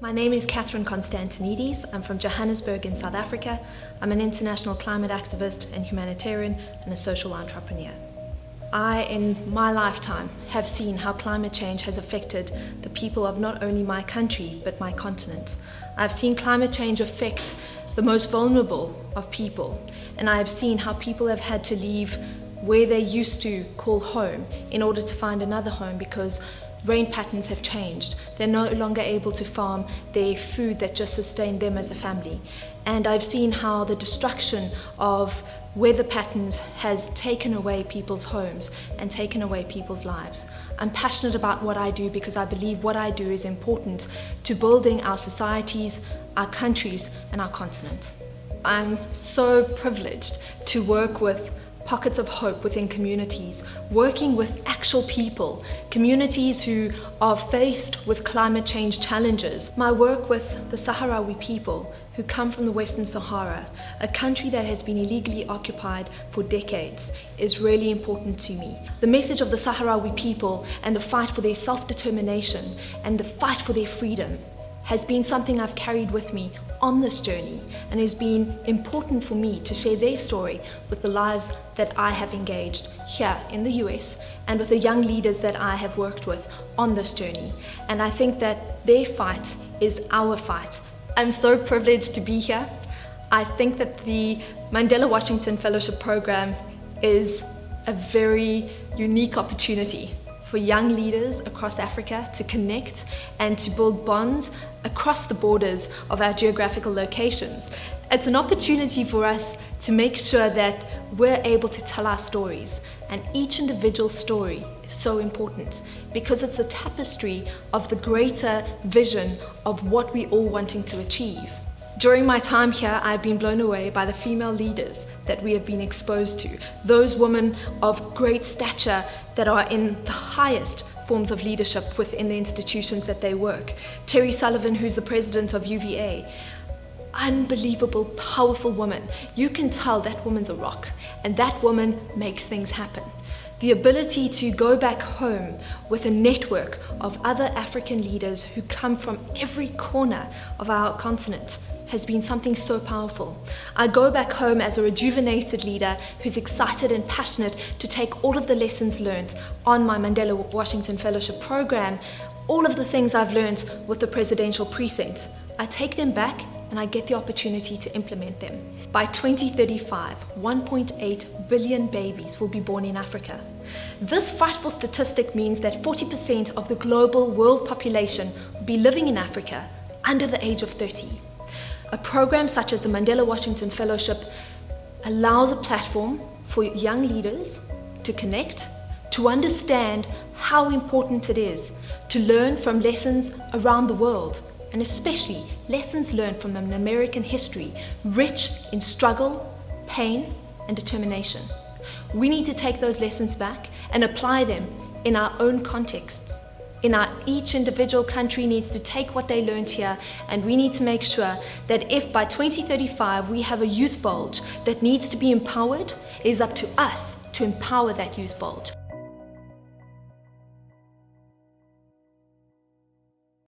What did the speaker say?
My name is Constantindes. I'm from Johannesburg in South Africa. I'm an international climate activist and humanitarian and a social entrepreneur. I, in my lifetime, have seen how climate change has affected the people of not only my country, but my continent. I've seen climate change affect the most vulnerable of people, and I have seen how people have had to leave where they used to call home in order to find another home because rain patterns have changed. They're no longer able to farm their food that just sustained them as a family. And I've seen how the destruction of weather patterns has taken away people's homes and taken away people's lives. I'm passionate about what I do because I believe what I do is important to building our societies, our countries, and our continent. I'm so privileged to work with pockets of hope within communities, working with actual people, communities who are faced with climate change challenges. My work with the Sahrawi people who come from the Western Sahara, a country that has been illegally occupied for decades, is really important to me. The message of the Sahrawi people and the fight for their self-determination and the fight for their freedom has been something I've carried with me on this journey, and has been important for me to share their story with the lives that I have engaged here in the US and with the young leaders that I have worked with on this journey. And I think that their fight is our fight. I'm so privileged to be here. I think that the Mandela Washington Fellowship Program is a very unique opportunity for young leaders across Africa to connect and to build bonds across the borders of our geographical locations. It's an opportunity for us to make sure that we're able to tell our stories, and each individual story is so important because it's the tapestry of the greater vision of what we're all wanting to achieve. During my time here, I've been blown away by the female leaders that we have been exposed to, those women of great stature that are in the highest forms of leadership within the institutions that they work. Terry Sullivan, who's the president of UVA, unbelievable, powerful woman. You can tell that woman's a rock, and that woman makes things happen. The ability to go back home with a network of other African leaders who come from every corner of our continent has been something so powerful. I go back home as a rejuvenated leader who's excited and passionate to take all of the lessons learned on my Mandela Washington Fellowship Program, all of the things I've learned with the Presidential Precinct. I take them back and I get the opportunity to implement them. By 2035, 1.8 billion babies will be born in Africa. This frightful statistic means that 40% of the global world population will be living in Africa under the age of 30. A program such as the Mandela Washington Fellowship allows a platform for young leaders to connect, to understand how important it is to learn from lessons around the world, and especially lessons learned from an American history rich in struggle, pain, and determination. We need to take those lessons back and apply them in our own contexts. Each individual country needs to take what they learned here, and we need to make sure that if by 2035 we have a youth bulge that needs to be empowered, it is up to us to empower that youth bulge.